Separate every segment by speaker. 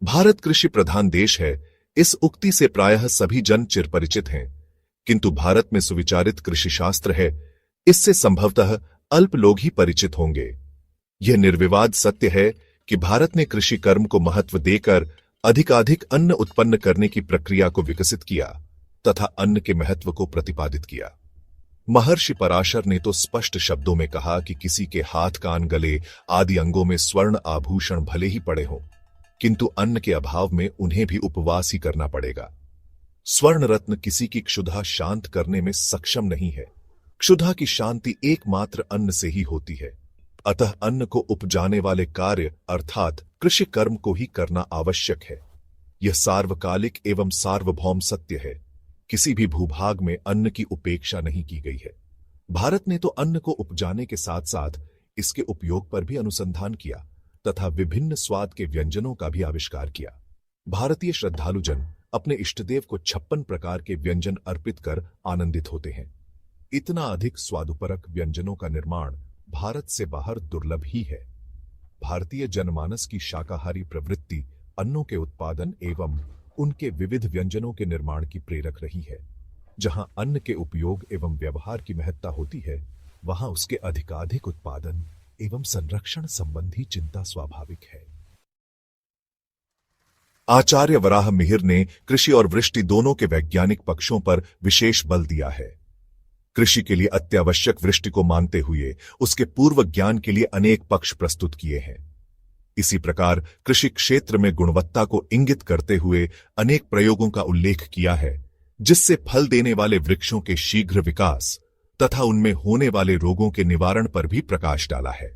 Speaker 1: भारत कृषि प्रधान देश है। इस उक्ति से प्रायः सभी जन चिरपरिचित हैं, किंतु भारत में सुविचारित कृषि शास्त्र है, इससे संभवतः अल्प लोग ही परिचित होंगे। यह निर्विवाद सत्य है कि भारत ने कृषि कर्म को महत्व देकर अधिकाधिक अन्न उत्पन्न करने की प्रक्रिया को विकसित किया तथा अन्न के महत्व को प्रतिपादित किया। महर्षि पराशर ने तो स्पष्ट शब्दों में कहा कि किसी के हाथ, कान, गले आदि अंगों में स्वर्ण आभूषण भले ही पड़े हों, किंतु अन्न के अभाव में उन्हें भी उपवास ही करना पड़ेगा। स्वर्ण रत्न किसी की क्षुधा शांत करने में सक्षम नहीं है। क्षुधा की शांति एकमात्र अन्न से ही होती है। अतः अन्न को उपजाने वाले कार्य अर्थात कृषि कर्म को ही करना आवश्यक है। यह सार्वकालिक एवं सार्वभौम सत्य है। किसी भी भूभाग में अन्न की उपेक्षा नहीं की गई है। भारत ने तो अन्न को उपजाने के साथ साथ इसके उपयोग पर भी अनुसंधान किया तथा विभिन्न स्वाद के व्यंजनों का भी आविष्कार किया। भारतीय श्रद्धालुजन अपने इष्टदेव को 56 प्रकार के व्यंजन अर्पित कर आनंदित होते हैं। इतना अधिक स्वादुपरक व्यंजनों का निर्माण भारत से बाहर दुर्लभ ही है। भारतीय जनमानस की शाकाहारी प्रवृत्ति अन्नों के उत्पादन एवं उनके विविध व्यंजनों के निर्माण की प्रेरक रही है। जहां अन्न के उपयोग एवं व्यवहार की महत्ता होती है, वहां उसके अधिकाधिक उत्पादन एवं संरक्षण संबंधी चिंता स्वाभाविक है। आचार्य वराह मिहिर ने कृषि और वृष्टि दोनों के वैज्ञानिक पक्षों पर विशेष बल दिया है। कृषि के लिए अत्यावश्यक वृष्टि को मानते हुए उसके पूर्व ज्ञान के लिए अनेक पक्ष प्रस्तुत किए हैं। इसी प्रकार कृषि क्षेत्र में गुणवत्ता को इंगित करते हुए अनेक प्रयोगों का उल्लेख किया है, जिससे फल देने वाले वृक्षों के शीघ्र विकास तथा उनमें होने वाले रोगों के निवारण पर भी प्रकाश डाला है।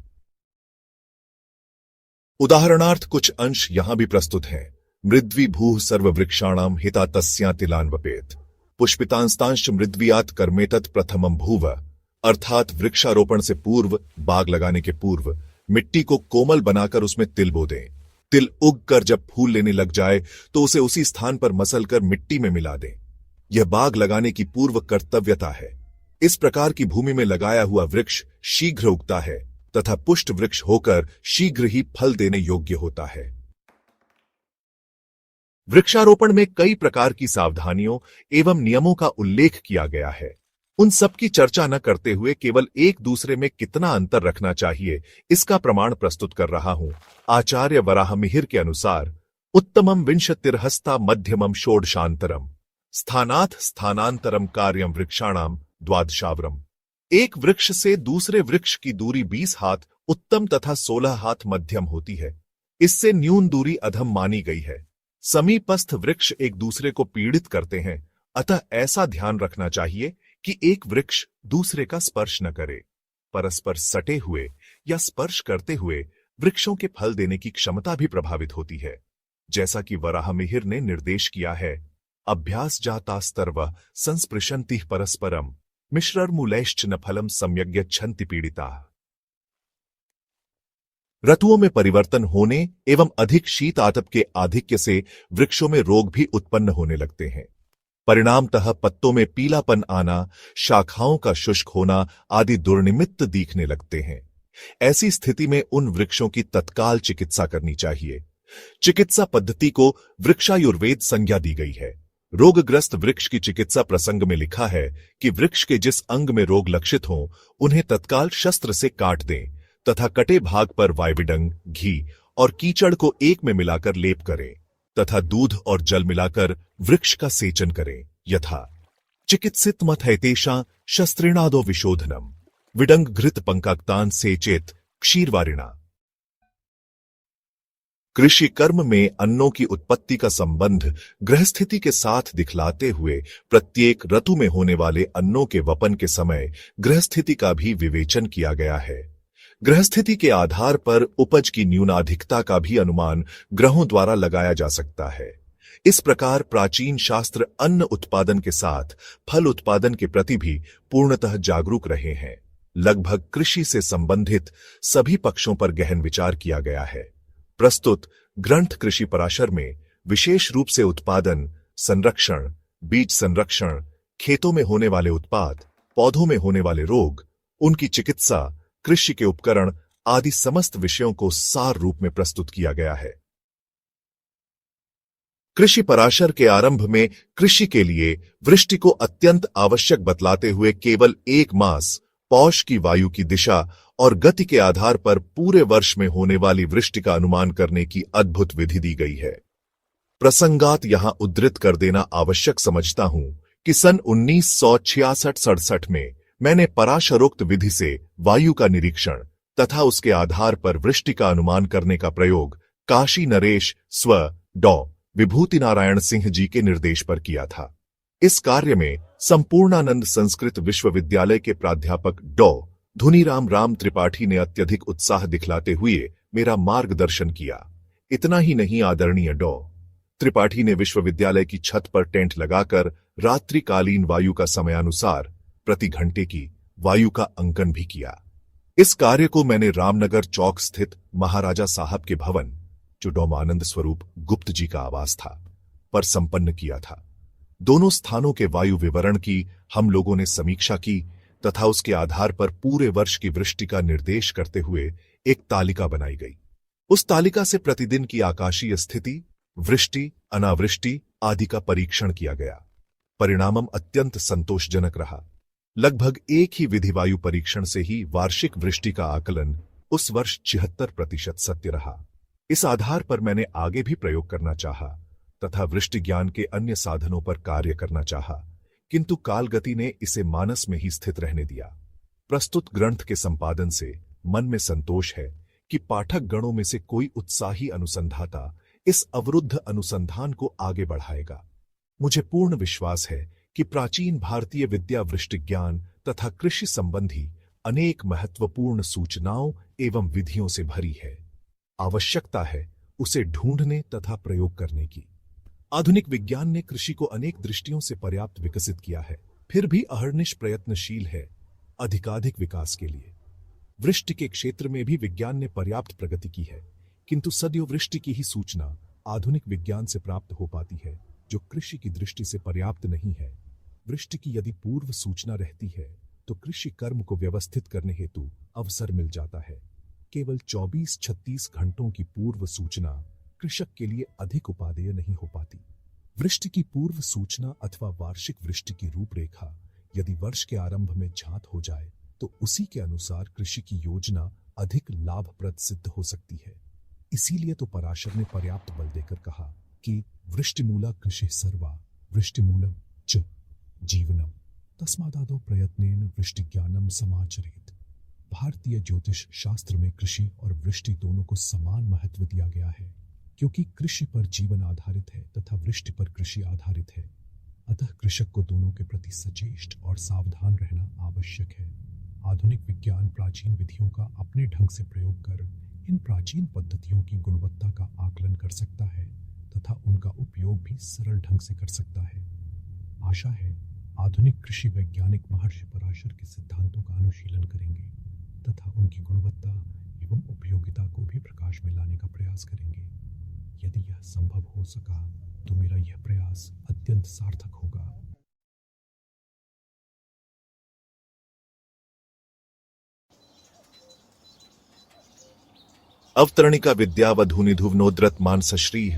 Speaker 1: उदाहरणार्थ कुछ अंश यहां भी प्रस्तुत हैं। मृद्वी भूः सर्ववृक्षाणां हिता तस्या तिलान्वपेत पुष्पितांस्तांश मृद्वियात कर्मेतत् प्रथमं भूव। अर्थात वृक्षारोपण से पूर्व, बाग लगाने के पूर्व मिट्टी को कोमल बनाकर उसमें तिल बो दें। तिल उग कर जब फूल लेने लग जाए तो उसे उसी स्थान पर मसलकर मिट्टी में मिला दें। यह बाग लगाने की पूर्व कर्तव्यता है। इस प्रकार की भूमि में लगाया हुआ वृक्ष शीघ्र उगता है तथा पुष्ट वृक्ष होकर शीघ्र ही फल देने योग्य होता है। वृक्षारोपण में कई प्रकार की सावधानियों एवं नियमों का उल्लेख किया गया है। उन सब की चर्चा न करते हुए केवल एक दूसरे में कितना अंतर रखना चाहिए, इसका प्रमाण प्रस्तुत कर रहा हूं। आचार्य वराह मिहिर के अनुसार उत्तमम विंशतिर्हस्ता मध्यमम षोडशांतरम स्थानाथ स्थानांतरम कार्यम वृक्षाणाम द्वादशावरम। एक वृक्ष से दूसरे वृक्ष की दूरी 20 हाथ उत्तम तथा 16 हाथ मध्यम होती है। इससे न्यून दूरी अधम मानी गई है। समीपस्थ वृक्ष एक दूसरे को पीड़ित करते हैं, अतः ऐसा ध्यान रखना चाहिए कि एक वृक्ष दूसरे का स्पर्श न करे। परस्पर सटे हुए या स्पर्श करते हुए वृक्षों के फल देने की क्षमता भी प्रभावित होती है। जैसा कि वराह मिहिर ने निर्देश किया है, अभ्यास जातास्तर्व संस्पृशन्ति परस्परम मिश्रर्मूलैश्च न फलम सम्यग्यच्छन्ति पीड़िता। ऋतुओं में परिवर्तन होने एवं अधिक शीत आतप के आधिक्य से वृक्षों में रोग भी उत्पन्न होने लगते हैं। परिणामतः पत्तों में पीलापन आना, शाखाओं का शुष्क होना आदि दुर्निमित्त दिखने लगते हैं। ऐसी स्थिति में उन वृक्षों की तत्काल चिकित्सा करनी चाहिए। चिकित्सा पद्धति को वृक्षायुर्वेद संज्ञा दी गई है। रोगग्रस्त वृक्ष की चिकित्सा प्रसंग में लिखा है कि वृक्ष के जिस अंग में रोग लक्षित हों, उन्हें तत्काल शस्त्र से काट दें तथा कटे भाग पर वायविडंग, घी और कीचड़ को एक में मिलाकर लेप करें तथा दूध और जल मिलाकर वृक्ष का सेचन करें। यथा चिकित्सित मथैतेषा शस्त्रेणादो विशोधनम विडंग घृत पंकाक्तान सेचेत क्षीरवारिणा। कृषि कर्म में अन्नों की उत्पत्ति का संबंध ग्रहस्थिति के साथ दिखलाते हुए प्रत्येक ऋतु में होने वाले अन्नों के वपन के समय ग्रहस्थिति का भी विवेचन किया गया है। ग्रहस्थिति के आधार पर उपज की न्यूनाधिकता का भी अनुमान ग्रहों द्वारा लगाया जा सकता है। इस प्रकार प्राचीन शास्त्र अन्न उत्पादन के साथ फल उत्पादन के प्रति भी पूर्णतः जागरूक रहे हैं। लगभग कृषि से संबंधित सभी पक्षों पर गहन विचार किया गया है। प्रस्तुत ग्रंथ कृषि पराशर में विशेष रूप से उत्पादन, संरक्षण, बीज संरक्षण, खेतों में होने वाले उत्पाद, पौधों में होने वाले रोग, उनकी चिकित्सा, कृषि के उपकरण आदि समस्त विषयों को सार रूप में प्रस्तुत किया गया है। कृषि पराशर के आरंभ में कृषि के लिए वृष्टि को अत्यंत आवश्यक बतलाते हुए केवल 1 मास पौष की वायु की दिशा और गति के आधार पर पूरे वर्ष में होने वाली वृष्टि का अनुमान करने की अद्भुत विधि दी गई है। प्रसंगात यहां उद्धृत कर देना आवश्यक समझता हूं कि सन 1966-67 में मैंने पराशरोक्त विधि से वायु का निरीक्षण तथा उसके आधार पर वृष्टि का अनुमान करने का प्रयोग काशी नरेश स्व डॉ विभूति नारायण सिंह जी के निर्देश पर किया था। इस कार्य में संपूर्णानंद संस्कृत विश्वविद्यालय के प्राध्यापक डॉ धुनीराम राम त्रिपाठी ने अत्यधिक उत्साह दिखलाते हुए मेरा मार्गदर्शन किया। इतना ही नहीं, आदरणीय डॉ त्रिपाठी ने विश्वविद्यालय की छत पर टेंट लगाकर रात्रिकालीन वायु का समयानुसार प्रति घंटे की वायु का अंकन भी किया। इस कार्य को मैंने रामनगर चौक स्थित महाराजा साहब के भवन, जो डॉ आनंद स्वरूप गुप्त जी का आवास था, पर संपन्न किया था। दोनों स्थानों के वायु विवरण की हम लोगों ने समीक्षा की तथा उसके आधार पर पूरे वर्ष की वृष्टि का निर्देश करते हुए एक तालिका बनाई गई। उस तालिका से प्रतिदिन की आकाशीय स्थिति, वृष्टि, अनावृष्टि आदि का परीक्षण किया गया। परिणामम अत्यंत संतोषजनक रहा। लगभग एक ही विधि वायु परीक्षण से ही वार्षिक वृष्टि का आकलन उस वर्ष 76% सत्य रहा। इस आधार पर मैंने आगे भी प्रयोग करना चाहा तथा वृष्टि ज्ञान के अन्य साधनों पर कार्य करना चाहा, किंतु कालगति ने इसे मानस में ही स्थित रहने दिया। प्रस्तुत ग्रंथ के संपादन से मन में संतोष है कि पाठक गणों में से कोई उत्साही अनुसंधाता इस अवरुद्ध अनुसंधान को आगे बढ़ाएगा। मुझे पूर्ण विश्वास है कि प्राचीन भारतीय विद्या वृष्टि ज्ञान तथा कृषि संबंधी अनेक महत्वपूर्ण सूचनाओं एवं विधियों से भरी है। आवश्यकता है उसे ढूंढने तथा प्रयोग करने की। आधुनिक विज्ञान ने कृषि को अनेक दृष्टियों से पर्याप्त विकसित किया है, फिर भी अहर्निश प्रयत्नशील है अधिकाधिक विकास के लिए। वृष्टि के क्षेत्र में भी विज्ञान ने पर्याप्त प्रगति की है, किंतु सदैव वृष्टि की ही सूचना आधुनिक विज्ञान से प्राप्त हो पाती है, जो कृषि की दृष्टि से पर्याप्त नहीं है। वृष्टि की यदि पूर्व सूचना रहती है तो कृषि कर्म को व्यवस्थित करने हेतु अवसर मिल जाता है। केवल 24-36 घंटों की पूर्व सूचना कृषक के लिए अधिक उपादेय नहीं हो पाती। वृष्टि की पूर्व सूचना अथवा वार्षिक वृष्टि की रूपरेखा यदि वर्ष के आरंभ में ज्ञात हो जाए तो उसी के अनुसार कृषि की योजना अधिक लाभप्रद सिद्ध हो सकती है। इसीलिए तो पराशर ने पर्याप्त बल देकर कहा कि वृष्टिमूला कृषि सर्वा वृष्टिमूलम च जीवनम तस्मादादौ प्रयत्नेन वृष्टिज्ञानम समाचरेत। भारतीय ज्योतिष शास्त्र में कृषि और वृष्टि दोनों को समान महत्व दिया गया है, क्योंकि कृषि पर जीवन आधारित है तथा वृष्टि पर कृषि आधारित है। अतः कृषक को दोनों के प्रति सचेष्ट और सावधान रहना आवश्यक है। आधुनिक विज्ञान प्राचीन विधियों का अपने ढंग से प्रयोग कर इन प्राचीन पद्धतियों की गुणवत्ता का आकलन कर सकता है तथा उनका उपयोग भी सरल ढंग से कर सकता है। आशा है आधुनिक कृषि वैज्ञानिक महर्षि पराशर के सिद्धांतों का अनुशीलन करेंगे तथा उनकी गुणवत्ता एवं उपयोगिता को भी प्रकाश में लाने का प्रयास करेंगे। यदि यह संभव हो सका तो मेरा यह प्रयास अत्यंत सार्थक होगा। अवतरणिका विद्यावधूनिधुवनोद्रत मानसश्री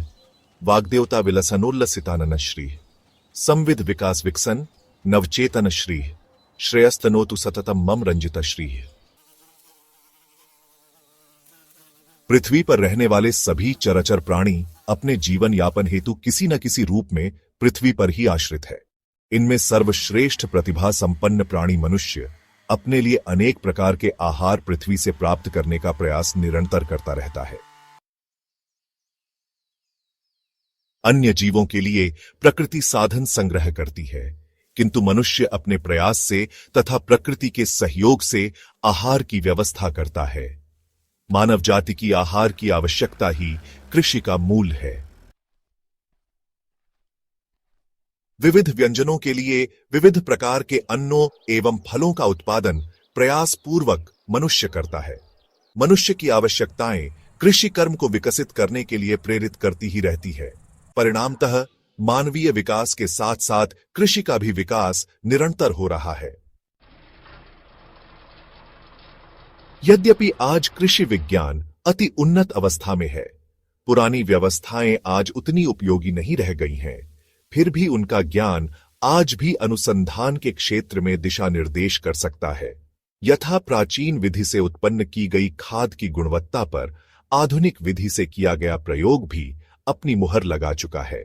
Speaker 1: वाग्देवता विलसनोल्लसितानन श्री संविध विकास विकसन नवचेतन श्री श्रेयस्तनोतु सततम मम रंजित श्री। पृथ्वी पर रहने वाले सभी चराचर प्राणी अपने जीवन यापन हेतु किसी न किसी रूप में पृथ्वी पर ही आश्रित है। इनमें सर्वश्रेष्ठ प्रतिभा संपन्न प्राणी मनुष्य अपने लिए अनेक प्रकार के आहार पृथ्वी से प्राप्त करने का प्रयास निरंतर करता रहता है। अन्य जीवों के लिए प्रकृति साधन संग्रह करती है, किंतु मनुष्य अपने प्रयास से तथा प्रकृति के सहयोग से आहार की व्यवस्था करता है। मानव जाति की आहार की आवश्यकता ही कृषि का मूल है। विविध व्यंजनों के लिए विविध प्रकार के अन्नों एवं फलों का उत्पादन प्रयास पूर्वक मनुष्य करता है। मनुष्य की आवश्यकताएं कृषि कर्म को विकसित करने के लिए प्रेरित करती ही रहती है। परिणामतः मानवीय विकास के साथ साथ कृषि का भी विकास निरंतर हो रहा है। यद्यपि आज कृषि विज्ञान अति उन्नत अवस्था में है, पुरानी व्यवस्थाएं आज उतनी उपयोगी नहीं रह गई हैं, फिर भी उनका ज्ञान आज भी अनुसंधान के क्षेत्र में दिशा निर्देश कर सकता है। यथा प्राचीन विधि से उत्पन्न की गई खाद की गुणवत्ता पर आधुनिक विधि से किया गया प्रयोग भी अपनी मुहर लगा चुका है।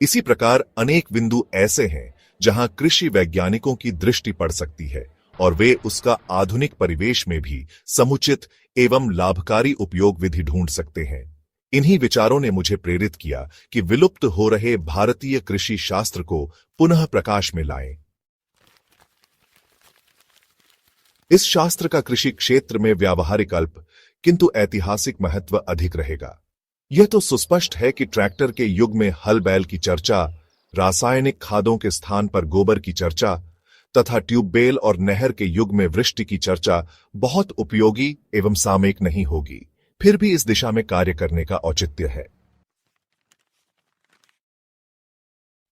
Speaker 1: इसी प्रकार अनेक बिंदु ऐसे हैं जहां कृषि वैज्ञानिकों की दृष्टि पड़ सकती है और वे उसका आधुनिक परिवेश में भी समुचित एवं लाभकारी उपयोग विधि ढूंढ सकते हैं। इन्हीं विचारों ने मुझे प्रेरित किया कि विलुप्त हो रहे भारतीय कृषि शास्त्र को पुनः प्रकाश में लाएं। इस शास्त्र का कृषि क्षेत्र में व्यावहारिक अल्प किंतु ऐतिहासिक महत्व अधिक रहेगा। यह तो सुस्पष्ट है कि ट्रैक्टर के युग में हल बैल की चर्चा, रासायनिक खादों के स्थान पर गोबर की चर्चा तथा ट्यूबवेल और नहर के युग में वृष्टि की चर्चा बहुत उपयोगी एवं सामयिक नहीं होगी, फिर भी इस दिशा में कार्य करने का औचित्य है।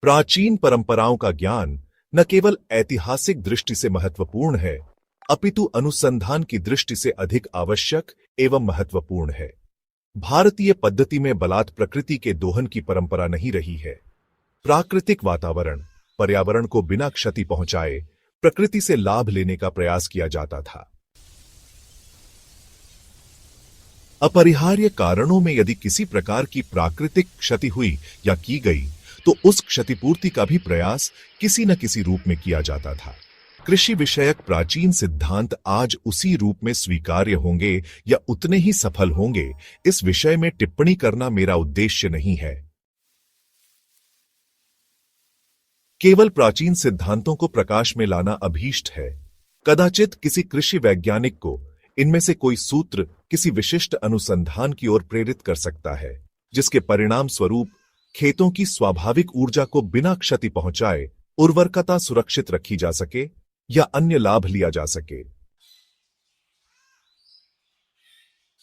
Speaker 1: प्राचीन परंपराओं का ज्ञान न केवल ऐतिहासिक दृष्टि से महत्वपूर्ण है, अपितु अनुसंधान की दृष्टि से अधिक आवश्यक एवं महत्वपूर्ण है। भारतीय पद्धति में बलात् प्रकृति के दोहन की परंपरा नहीं रही है। प्राकृतिक वातावरण, पर्यावरण को बिना क्षति पहुंचाए प्रकृति से लाभ लेने का प्रयास किया जाता था। अपरिहार्य कारणों में यदि किसी प्रकार की प्राकृतिक क्षति हुई या की गई तो उस क्षतिपूर्ति का भी प्रयास किसी न किसी रूप में किया जाता था। कृषि विषयक प्राचीन सिद्धांत आज उसी रूप में स्वीकार्य होंगे या उतने ही सफल होंगे, इस विषय में टिप्पणी करना मेरा उद्देश्य नहीं है। केवल प्राचीन सिद्धांतों को प्रकाश में लाना अभीष्ट है। कदाचित किसी कृषि वैज्ञानिक को इनमें से कोई सूत्र किसी विशिष्ट अनुसंधान की ओर प्रेरित कर सकता है, जिसके परिणाम स्वरूप खेतों की स्वाभाविक ऊर्जा को बिना क्षति पहुंचाए उर्वरकता सुरक्षित रखी जा सके या अन्य लाभ लिया जा सके।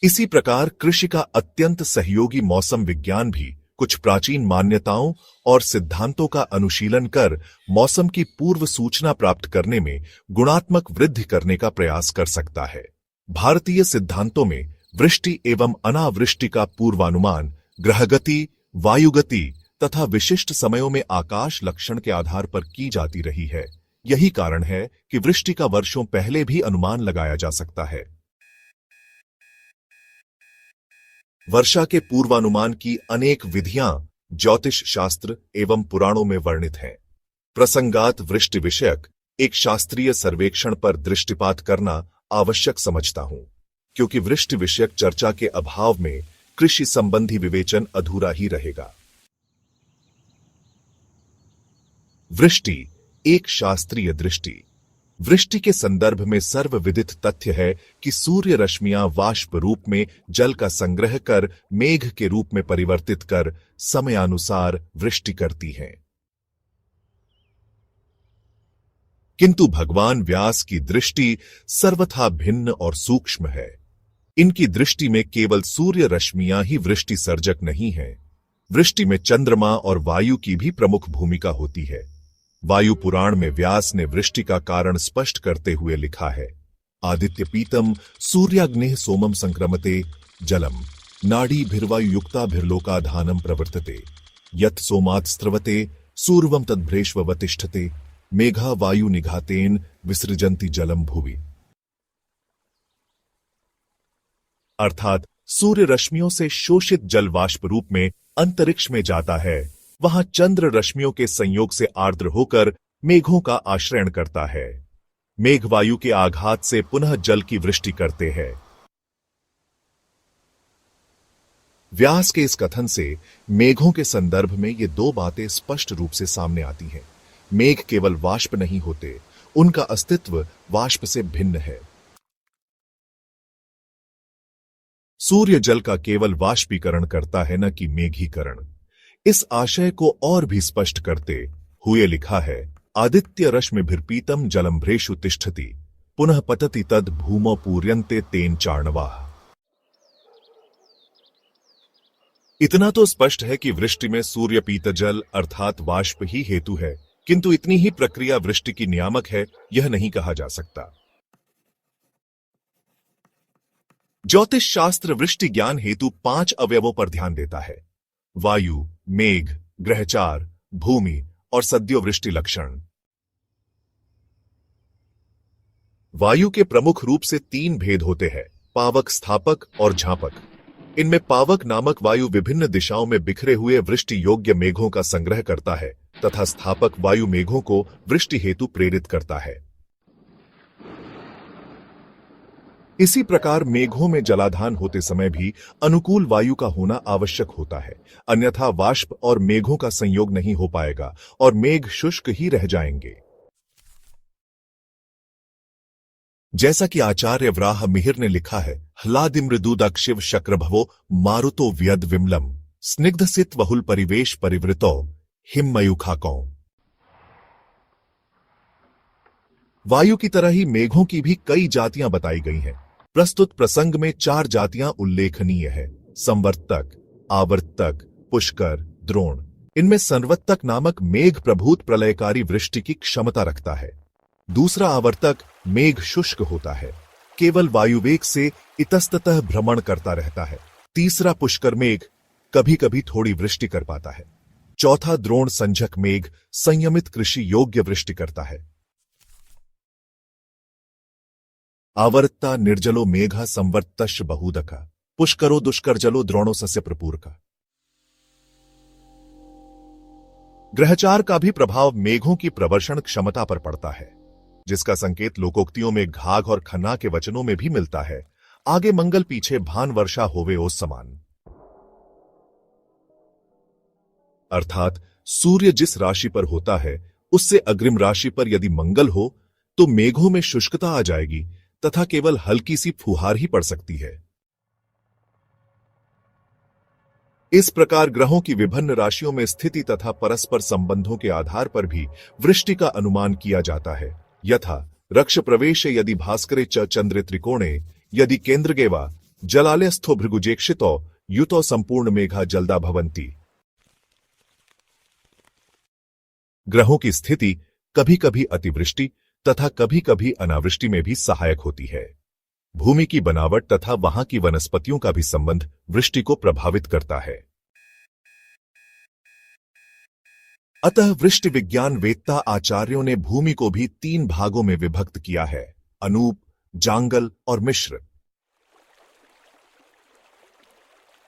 Speaker 1: इसी प्रकार कृषि का अत्यंत सहयोगी मौसम विज्ञान भी कुछ प्राचीन मान्यताओं और सिद्धांतों का अनुशीलन कर मौसम की पूर्व सूचना प्राप्त करने में गुणात्मक वृद्धि करने का प्रयास कर सकता है। भारतीय सिद्धांतों में वृष्टि एवं अनावृष्टि का पूर्वानुमान ग्रहगति, वायुगति तथा विशिष्ट समयों में आकाश लक्षण के आधार पर की जाती रही है। यही कारण है कि वृष्टि का वर्षों पहले भी अनुमान लगाया जा सकता है। वर्षा के पूर्वानुमान की अनेक विधियां ज्योतिष शास्त्र एवं पुराणों में वर्णित हैं। प्रसंगात वृष्टि विषयक एक शास्त्रीय सर्वेक्षण पर दृष्टिपात करना आवश्यक समझता हूं, क्योंकि वृष्टि विषयक चर्चा के अभाव में कृषि संबंधी विवेचन अधूरा ही रहेगा। वृष्टि एक शास्त्रीय दृष्टि। वृष्टि के संदर्भ में सर्वविदित तथ्य है कि सूर्य रश्मियां वाष्प रूप में जल का संग्रह कर मेघ के रूप में परिवर्तित कर समयानुसार वृष्टि करती हैं। किंतु भगवान व्यास की दृष्टि सर्वथा भिन्न और सूक्ष्म है। इनकी दृष्टि में केवल सूर्य रश्मियां ही वृष्टि सर्जक नहीं हैं। वृष्टि में चंद्रमा और वायु की भी प्रमुख भूमिका होती है। वायु पुराण में व्यास ने वृष्टि का कारण स्पष्ट करते हुए लिखा है, आदित्य पीतम सूर्याग्नेः सोमम संक्रमते जलम नाडीभिर्वायुयुक्ताभिर्लोकाधानम प्रवर्तते यत् सोमात् स्रवते सूर्वम तद्भ्रेष्ववतिष्ठते मेघा वायु निघातेन विसृजन्ति जलम भुवि। अर्थात सूर्य रश्मियों से शोषित जल वाष्प रूप में अंतरिक्ष में जाता है, वहां चंद्र रश्मियों के संयोग से आर्द्र होकर मेघों का आश्रयण करता है। मेघ वायु के आघात से पुनः जल की वृष्टि करते हैं। व्यास के इस कथन से मेघों के संदर्भ में ये दो बातें स्पष्ट रूप से सामने आती हैं। मेघ केवल वाष्प नहीं होते, उनका अस्तित्व वाष्प से भिन्न है। सूर्य जल का केवल वाष्पीकरण करता है, न कि मेघीकरण। इस आशय को और भी स्पष्ट करते हुए लिखा है, आदित्य रश्मिभिर्पीतम जलम भ्रेषु तिष्ठति पुनः पतति तद भूमौ पूर्यन्ते तेन चार्णवाः। इतना तो स्पष्ट है कि वृष्टि में सूर्य पीत जल अर्थात वाष्प ही हेतु है, किंतु इतनी ही प्रक्रिया वृष्टि की नियामक है, यह नहीं कहा जा सकता। ज्योतिष शास्त्र वृष्टि ज्ञान हेतु 5 अवयवों पर ध्यान देता है: वायु, मेघ, ग्रहचार, भूमि और सद्योवृष्टि लक्षण। वायु के प्रमुख रूप से 3 भेद होते हैं: पावक, स्थापक और झापक। इनमें पावक नामक वायु विभिन्न दिशाओं में बिखरे हुए वृष्टि योग्य मेघों का संग्रह करता है तथा स्थापक वायु मेघों को वृष्टि हेतु प्रेरित करता है। इसी प्रकार मेघों में जलाधान होते समय भी अनुकूल वायु का होना आवश्यक होता है, अन्यथा वाष्प और मेघों का संयोग नहीं हो पाएगा और मेघ शुष्क ही रह जाएंगे। जैसा कि आचार्य व्राह मिहिर ने लिखा है, ह्लादि मृदुदक्षिव शक्रभवो मारुतो व्यद विमलम स्निग्धसित वहुल परिवेश परिवृतो हिममयूखाकौ। वायु की तरह ही मेघों की भी कई जातियां बताई गई हैं। प्रस्तुत प्रसंग में 4 जातियां उल्लेखनीय है: संवर्तक, आवर्तक, पुष्कर, द्रोण। इनमें संवर्तक नामक मेघ प्रभूत प्रलयकारी वृष्टि की क्षमता रखता है। दूसरा आवर्तक मेघ शुष्क होता है, केवल वायुवेग से इतस्ततः भ्रमण करता रहता है। तीसरा पुष्कर मेघ कभी कभी थोड़ी वृष्टि कर पाता है। चौथा द्रोण संझक मेघ संयमित कृषि योग्य वृष्टि करता है। आवर्ता निर्जलो मेघा संवर्तश्च बहुदका पुष्करो दुष्कर जलो द्रोणो सस्य प्रपूरका। ग्रहचार का भी प्रभाव मेघों की प्रवर्षण क्षमता पर पड़ता है, जिसका संकेत लोकोक्तियों में घाघ और खन्ना के वचनों में भी मिलता है: आगे मंगल पीछे भान वर्षा होवे ओ समान। अर्थात सूर्य जिस राशि पर होता है उससे अग्रिम राशि पर यदि मंगल हो तो मेघों में शुष्कता आ जाएगी तथा केवल हल्की सी फुहार ही पड़ सकती है। इस प्रकार ग्रहों की विभिन्न राशियों में स्थिति तथा परस्पर संबंधों के आधार पर भी वृष्टि का अनुमान किया जाता है। यथा रक्ष प्रवेशे यदि भास्करे च चंद्रे त्रिकोणे यदि केंद्रगेवा जलालयस्थो भृगुजेक्षितो युतो संपूर्ण मेघा जलदा भवंती। ग्रहों की स्थिति कभी कभी अतिवृष्टि तथा कभी कभी अनावृष्टि में भी सहायक होती है। भूमि की बनावट तथा वहां की वनस्पतियों का भी संबंध वृष्टि को प्रभावित करता है। अतः वृष्टि विज्ञान वेत्ता आचार्यों ने भूमि को भी 3 भागों में विभक्त किया है: अनूप, जांगल और मिश्र।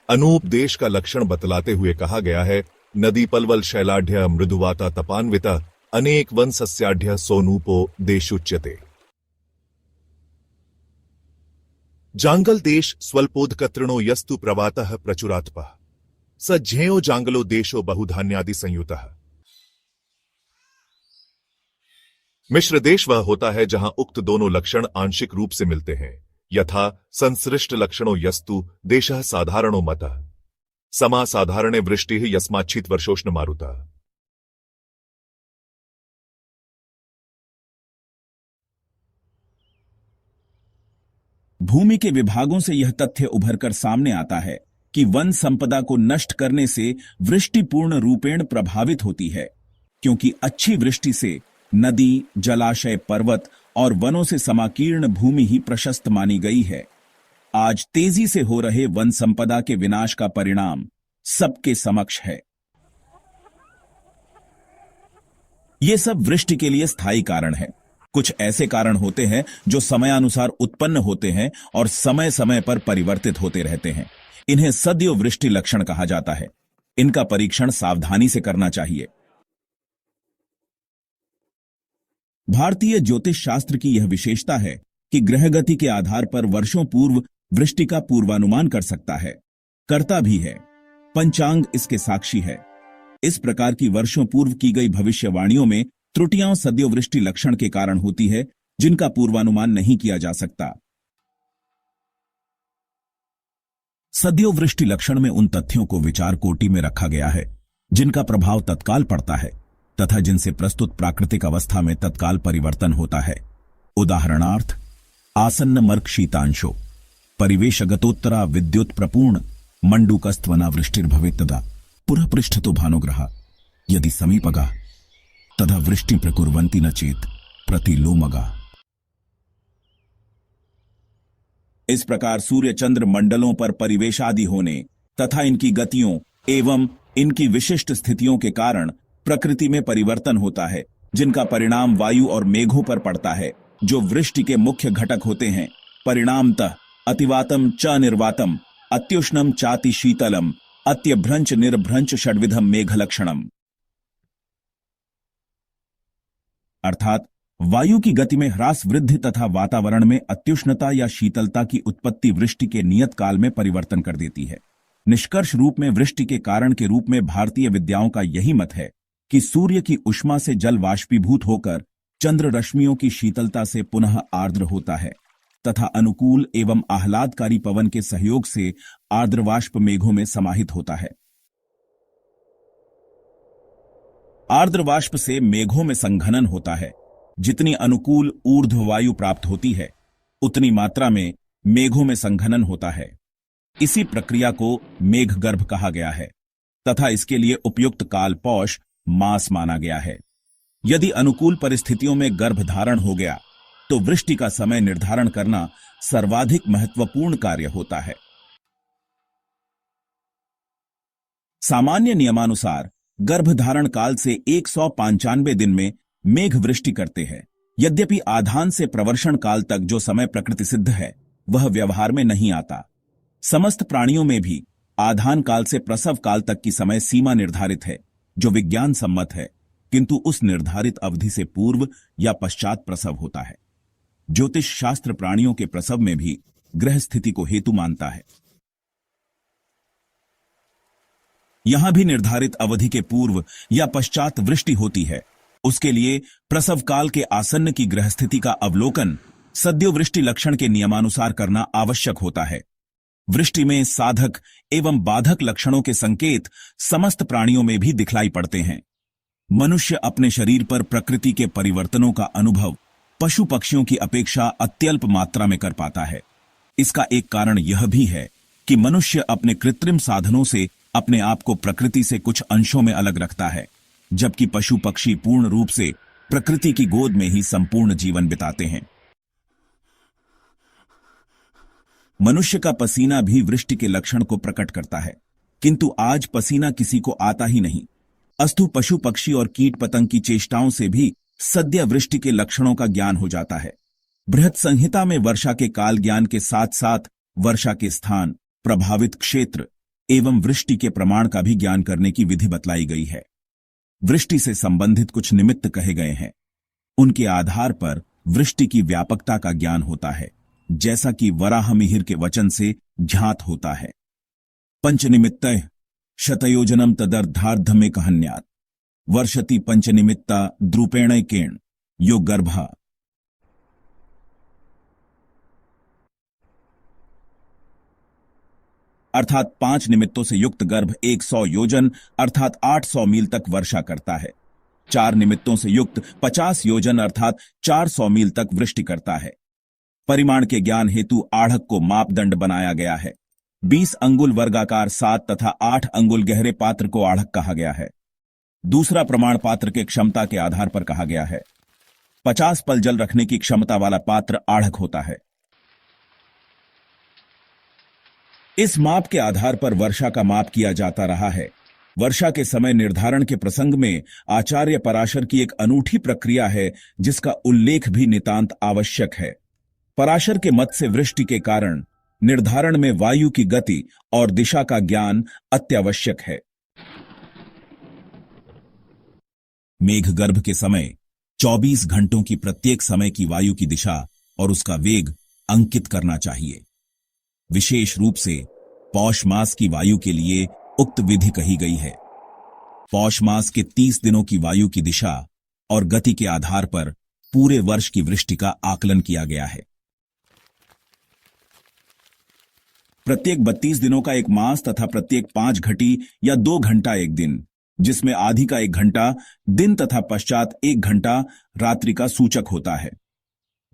Speaker 1: अनूप देश का लक्षण बतलाते हुए कहा गया है: नदी पलवल शैलाढ्य मृदुवाता तपान्विता अनेक वन सस्याढ्य सोनूपो देशुच्यते। जांगल देश स्वल्पोदकतृणो यस्तु प्रवातः प्रचुरात्पः स ज्ञेयो जांगलो देशो बहुधान्यादि संयुतः। मिश्र देश वह होता है जहां उक्त दोनों लक्षण आंशिक रूप से मिलते हैं, यथा संसृष्ट लक्षणों यस्तु देशः साधारणो मतः समा साधारणे वृष्टिः यस्माच्छित वर्षोष्ण मारुतः।
Speaker 2: भूमि के विभागों से यह तथ्य उभरकर सामने आता है कि वन संपदा को नष्ट करने से वृष्टि पूर्ण रूपेण प्रभावित होती है, क्योंकि अच्छी वृष्टि से नदी, जलाशय, पर्वत और वनों से समाकीर्ण भूमि ही प्रशस्त मानी गई है। आज तेजी से हो रहे वन संपदा के विनाश का परिणाम सबके समक्ष है। ये सब वृष्टि के लिए स्थायी कारण है। कुछ ऐसे कारण होते हैं जो समयानुसार उत्पन्न होते हैं और समय समय पर परिवर्तित होते रहते हैं। इन्हें सद्यो वृष्टि लक्षण कहा जाता है। इनका परीक्षण सावधानी से करना चाहिए। भारतीय ज्योतिष शास्त्र की यह विशेषता है कि ग्रहगति के आधार पर वर्षों पूर्व वृष्टि का पूर्वानुमान कर सकता है, करता भी है। पंचांग इसके साक्षी है। इस प्रकार की वर्षों पूर्व की गई भविष्यवाणियों में त्रुटियां सद्योवृष्टि लक्षण के कारण होती है, जिनका पूर्वानुमान नहीं किया जा सकता। सद्योवृष्टि लक्षण में उन तथ्यों को विचार कोटि में रखा गया है जिनका प्रभाव तत्काल पड़ता है तथा जिनसे प्रस्तुत प्राकृतिक अवस्था में तत्काल परिवर्तन होता है। उदाहरणार्थ, आसन्न मर्क शीतांशो परिवेशगतोत्तरा विद्युत प्रपूर्ण मंडूकस्त्वना वृष्टिर्भवेत् तदा पुरः पृष्ठतो भानुग्रह यदि समीपगा तदा वृष्टि प्रकुर्वन्ति न चेत प्रतिलोमगा। इस प्रकार सूर्य चंद्र मंडलों पर परिवेशादि होने तथा इनकी गतियों एवं इनकी विशिष्ट स्थितियों के कारण प्रकृति में परिवर्तन होता है, जिनका परिणाम वायु और मेघों पर पड़ता है, जो वृष्टि के मुख्य घटक होते हैं। परिणामतः अतिवातम च निर्वातम, अत्युष्णम चाति शीतलम, अत्यभ्रंच निर्भ्रंच षड्विधम मेघलक्षणम। अर्थात वायु की गति में ह्रास वृद्धि तथा वातावरण में अत्युष्णता या शीतलता की उत्पत्ति वृष्टि के नियत काल में परिवर्तन कर देती है। निष्कर्ष रूप में वृष्टि के कारण के रूप में भारतीय विद्याओं का यही मत है कि सूर्य की उष्मा से जल वाष्पीभूत होकर चंद्र रश्मियों की शीतलता से पुनः आर्द्र होता है तथा अनुकूल एवं आह्लादकारी पवन के सहयोग से आर्द्रवाष्प मेघों में समाहित होता है। आर्द्रवाष्प से मेघों में संघनन होता है। जितनी अनुकूल ऊर्ध्व वायु प्राप्त होती है, उतनी मात्रा में मेघों में संघनन होता है। इसी प्रक्रिया को मेघगर्भ कहा गया है तथा इसके लिए उपयुक्त काल पौष मास माना गया है। यदि अनुकूल परिस्थितियों में गर्भ धारण हो गया तो वृष्टि का समय निर्धारण करना सर्वाधिक महत्वपूर्ण कार्य होता है। सामान्य नियमानुसार गर्भधारण काल से 195 दिन में मेघ वृष्टि करते हैं। यद्यपि आधान से प्रवर्षण काल तक जो समय प्रकृति सिद्ध है, वह व्यवहार में नहीं आता। समस्त प्राणियों में भी आधान काल से प्रसव काल तक की समय सीमा निर्धारित है, जो विज्ञान सम्मत है, किंतु उस निर्धारित अवधि से पूर्व या पश्चात प्रसव होता है। ज्योतिष शास्त्र प्राणियों के प्रसव में भी ग्रह स्थिति को हेतु मानता है। यहां भी निर्धारित अवधि के पूर्व या पश्चात वृष्टि होती है। उसके लिए प्रसव काल के आसन्न की ग्रह स्थिति का अवलोकन सद्यो वृष्टि लक्षण के नियमानुसार करना आवश्यक होता है। वृष्टि में साधक एवं बाधक लक्षणों के संकेत समस्त प्राणियों में भी दिखलाई पड़ते हैं। मनुष्य अपने शरीर पर प्रकृति के परिवर्तनों का अनुभव पशु पक्षियों की अपेक्षा अत्यल्प मात्रा में कर पाता है। इसका एक कारण यह भी है कि मनुष्य अपने कृत्रिम साधनों से अपने आप को प्रकृति से कुछ अंशों में अलग रखता है, जबकि पशु पक्षी पूर्ण रूप से प्रकृति की गोद में ही संपूर्ण जीवन बिताते हैं। मनुष्य का पसीना भी वृष्टि के लक्षण को प्रकट करता है, किंतु आज पसीना किसी को आता ही नहीं। अस्तु पशु पक्षी और कीट पतंग की चेष्टाओं से भी सद्य वृष्टि के लक्षणों का ज्ञान हो जाता है। बृहत संहिता में वर्षा के काल ज्ञान के साथ साथ वर्षा के स्थान, प्रभावित क्षेत्र एवं वृष्टि के प्रमाण का भी ज्ञान करने की विधि बतलाई गई है। वृष्टि से संबंधित कुछ निमित्त कहे गए हैं। उनके आधार पर वृष्टि की व्यापकता का ज्ञान होता है, जैसा कि वराहमिहिर के वचन से ज्ञात होता है। पंचनिमित्तः शतयोजनम तदर्धार्ध में कहन्यात् वर्षति पंचनिमित्ता द्रुपेणैकेण यो गर्भा। अर्थात 5 निमित्तों से युक्त गर्भ 100 योजन अर्थात 800 मील तक वर्षा करता है। 4 निमित्तों से युक्त 50 योजन अर्थात 400 मील तक वृष्टि करता है। परिमाण के ज्ञान हेतु आढ़क को मापदंड बनाया गया है। 20 अंगुल वर्गाकार 7 तथा 8 अंगुल गहरे पात्र को आढ़क कहा गया है। दूसरा प्रमाण पात्र के क्षमता के आधार पर कहा गया है। 50 पल जल रखने की क्षमता वाला पात्र आढ़क होता है। इस माप के आधार पर वर्षा का माप किया जाता रहा है। वर्षा के समय निर्धारण के प्रसंग में आचार्य पराशर की एक अनूठी प्रक्रिया है, जिसका उल्लेख भी नितांत आवश्यक है। पराशर के मत से वृष्टि के कारण निर्धारण में वायु की गति और दिशा का ज्ञान अत्यावश्यक है। मेघगर्भ के समय 24 घंटों की प्रत्येक समय की वायु की दिशा और उसका वेग अंकित करना चाहिए। विशेष रूप से पौष मास की वायु के लिए उक्त विधि कही गई है। पौष मास के 30 दिनों की वायु की दिशा और गति के आधार पर पूरे वर्ष की वृष्टि का आकलन किया गया है। प्रत्येक 32 दिनों का एक मास तथा प्रत्येक 5 घटी या 2 घंटा एक दिन, जिसमें आधी का 1 घंटा दिन तथा पश्चात 1 घंटा रात्रि का सूचक होता है।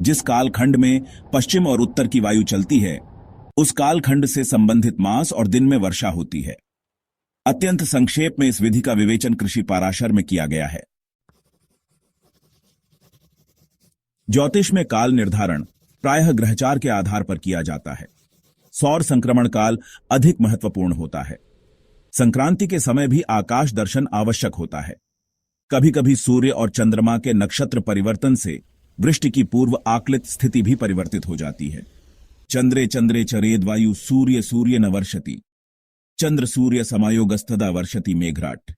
Speaker 2: जिस कालखंड में पश्चिम और उत्तर की वायु चलती है, उस कालखंड से संबंधित मास और दिन में वर्षा होती है। अत्यंत संक्षेप में इस विधि का विवेचन कृषि पाराशर में किया गया है। ज्योतिष में काल निर्धारण प्रायः ग्रहचार के आधार पर किया जाता है। सौर संक्रमण काल अधिक महत्वपूर्ण होता है। संक्रांति के समय भी आकाश दर्शन आवश्यक होता है। कभी कभी सूर्य और चंद्रमा के नक्षत्र परिवर्तन से वृष्टि की पूर्व आकलित स्थिति भी परिवर्तित हो जाती है। चंद्रे चंद्रे चरेद वायु सूर्य सूर्य न वर्षति, चंद्र सूर्य समायोगस्तदा वर्षति मेघराट।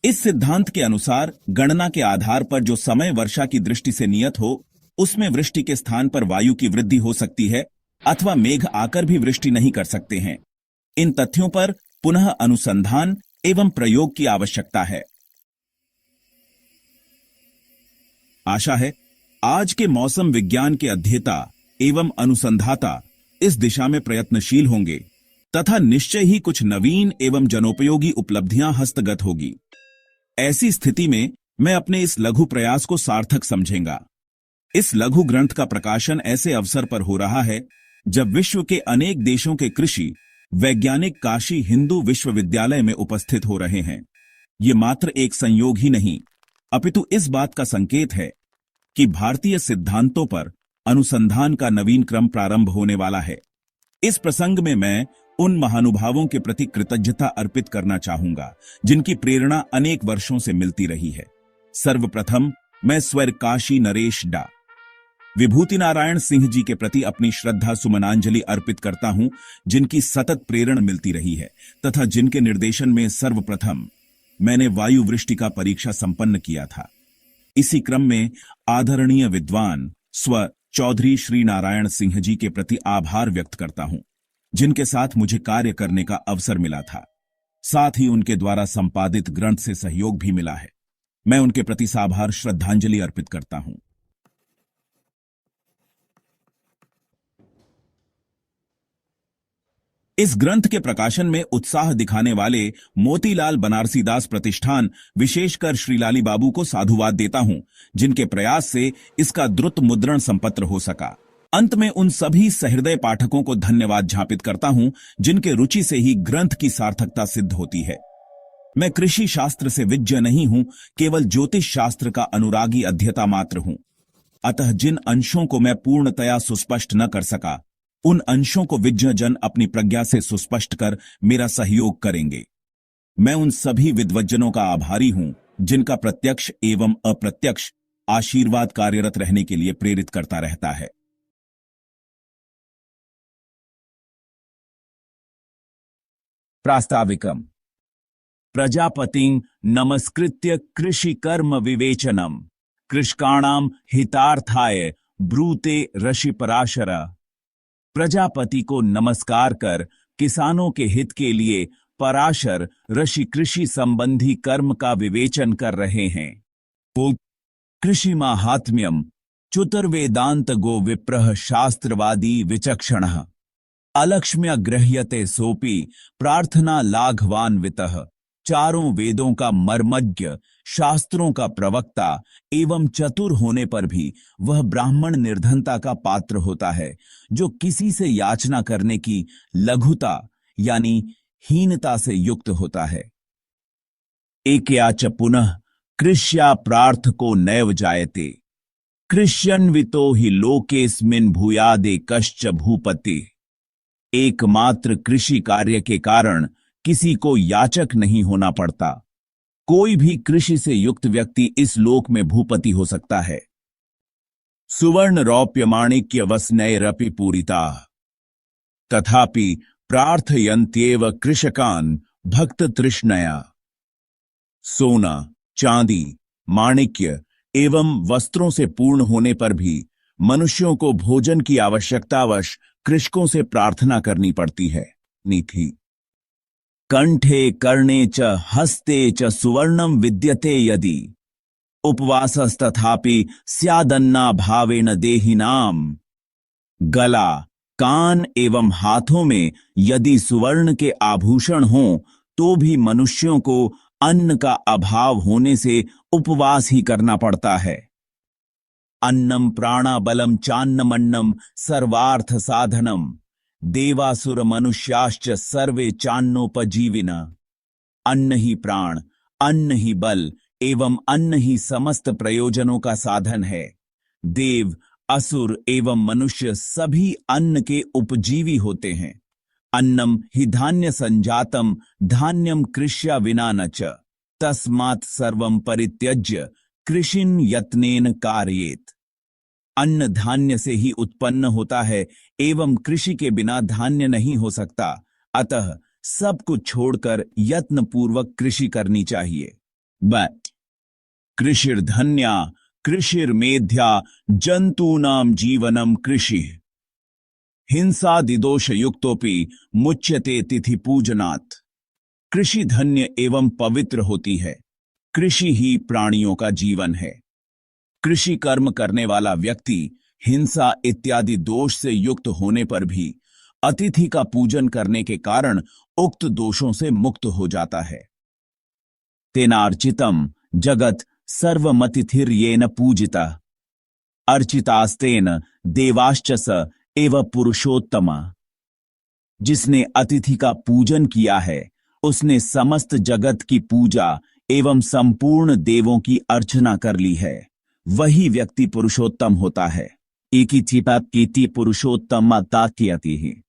Speaker 2: इस सिद्धांत के अनुसार गणना के आधार पर जो समय वर्षा की दृष्टि से नियत हो, उसमें वृष्टि के स्थान पर वायु की वृद्धि हो सकती है अथवा मेघ आकर भी वृष्टि नहीं कर सकते हैं। इन तथ्यों पर पुनः अनुसंधान एवं प्रयोग की आवश्यकता है। आशा है आज के मौसम विज्ञान के अध्येता एवं अनुसंधाता इस दिशा में प्रयत्नशील होंगे तथा निश्चय ही कुछ नवीन एवं जनोपयोगी उपलब्धियां हस्तगत होगी। ऐसी स्थिति में मैं अपने इस लघु प्रयास को सार्थक समझेंगा। इस लघु ग्रंथ का प्रकाशन ऐसे अवसर पर हो रहा है जब विश्व के अनेक देशों के कृषि वैज्ञानिक काशी हिंदू विश्वविद्यालय में उपस्थित हो रहे हैं। ये मात्र एक संयोग ही नहीं, अपितु इस बात का संकेत है कि भारतीय सिद्धांतों पर अनुसंधान का नवीन क्रम प्रारंभ होने वाला है। इस प्रसंग में मैं उन महानुभावों के प्रति कृतज्ञता अर्पित करना चाहूंगा जिनकी प्रेरणा अनेक वर्षों से मिलती रही है। सर्वप्रथम मैं स्वर काशी नरेश डा विभूति नारायण सिंह जी के प्रति अपनी श्रद्धा सुमनांजलि अर्पित करता हूं, जिनकी सतत प्रेरणा मिलती रही है तथा जिनके निर्देशन में सर्वप्रथम मैंने वायु वृष्टि का परीक्षा संपन्न किया था। इसी क्रम में आदरणीय विद्वान स्व चौधरी श्री नारायण सिंह जी के प्रति आभार व्यक्त करता हूं, जिनके साथ मुझे कार्य करने का अवसर मिला था। साथ ही उनके द्वारा संपादित ग्रंथ से सहयोग भी मिला है। मैं उनके प्रति साभार श्रद्धांजलि अर्पित करता हूं। इस ग्रंथ के प्रकाशन में उत्साह दिखाने वाले मोतीलाल बनारसीदास प्रतिष्ठान, विशेषकर श्री लाली बाबू को साधुवाद देता हूं, जिनके प्रयास से इसका द्रुत मुद्रण संपत्र हो सका। अंत में उन सभी सहृदय पाठकों को धन्यवाद ज्ञापित करता हूं जिनके रुचि से ही ग्रंथ की सार्थकता सिद्ध होती है। मैं कृषि शास्त्र से विज्ञ नहीं हूं, केवल ज्योतिष शास्त्र का अनुरागी अध्येता मात्र हूं। अतः जिन अंशों को मैं पूर्णतया सुस्पष्ट न कर सका, उन अंशों को विज्ञ जन अपनी प्रज्ञा से सुस्पष्ट कर मेरा सहयोग करेंगे। मैं उन सभी विद्वज्जनों का आभारी हूं जिनका प्रत्यक्ष एवं अप्रत्यक्ष आशीर्वाद कार्यरत रहने के लिए प्रेरित करता रहता है। प्रास्ताविकम प्रजापतिं नमस्कृत्य कृषि कर्म विवेचनम कृषकाणाम हितार्थाय ब्रूते ऋषि पराशर। प्रजापति को नमस्कार कर किसानों के हित के लिए पराशर ऋषि कृषि संबंधी कर्म का विवेचन कर रहे हैं। कृषि माहात्म्यम चतुर्वेदांत गो विप्रः शास्त्रवादी विचक्षणः अलक्ष्म्य गृह्यते सोपि प्रार्थना लाघवान्वितः। चारों वेदों का मर्मज्ञ, शास्त्रों का प्रवक्ता एवं चतुर होने पर भी वह ब्राह्मण निर्धनता का पात्र होता है, जो किसी से याचना करने की लघुता यानी हीनता से युक्त होता है। एकयाच पुनः कृष्या प्रार्थको नैव जायते कृष्यन्वितो हि लोकेस्मिन् भूयादे कश्च भूपति। एकमात्र कृषि कार्य के कारण किसी को याचक नहीं होना पड़ता। कोई भी कृषि से युक्त व्यक्ति इस लोक में भूपति हो सकता है। सुवर्ण रौप्य माणिक्य वस्नैरपि पूरिता तथापि प्रार्थयन्त्येव कृषकान् भक्त तृष्णया। सोना, चांदी, माणिक्य एवं वस्त्रों से पूर्ण होने पर भी मनुष्यों को भोजन की आवश्यकतावश कृषकों से प्रार्थना करनी पड़ती है। नीति कंठे कर्णे च हस्ते च सुवर्णम विद्यते यदि उपवासस्तथापि स्यादन्ना भावेन देहिनाम। गला, कान एवं हाथों में यदि सुवर्ण के आभूषण हों तो भी मनुष्यों को अन्न का अभाव होने से उपवास ही करना पड़ता है। अन्नम प्राणाबलम चान्नमन्नम सर्वार्थ साधनम देवासुर मनुष्याश्च सर्वे चान्नोपजीविन। अन्न ही प्राण, अन्न ही बल एवं अन्न ही समस्त प्रयोजनों का साधन है। देव, असुर एवं मनुष्य सभी अन्न के उपजीवी होते हैं। अन्नम हि धान्य संजातम धान्यम कृष्या विना न च तस्मात् सर्वं परित्यज्य कृषिन यत्नेन कारयेत। अन्न धान्य से ही उत्पन्न होता है एवं कृषि के बिना धान्य नहीं हो सकता, अतः सब कुछ छोड़कर यत्न पूर्वक कृषि करनी चाहिए। बट कृषिर्धन्या कृषिर्मेध्या जंतूनाम जीवनम कृषि हिंसादिदोष युक्तोपि मुच्यते तिथि पूजनात्। कृषि धन्य एवं पवित्र होती है। कृषि ही प्राणियों का जीवन है। कृषि कर्म करने वाला व्यक्ति हिंसा इत्यादि दोष से युक्त होने पर भी अतिथि का पूजन करने के कारण उक्त दोषों से मुक्त हो जाता है। तेनार्चितम जगत सर्वमतिथिर्येन पूजिता अर्चितास्तेन देवाश्च स एव पुरुषोत्तमा। जिसने अतिथि का पूजन किया है उसने समस्त जगत की पूजा एवं संपूर्ण देवों की अर्चना कर ली है, वही व्यक्ति पुरुषोत्तम होता है। इति पुरुषोत्तम तात्यति।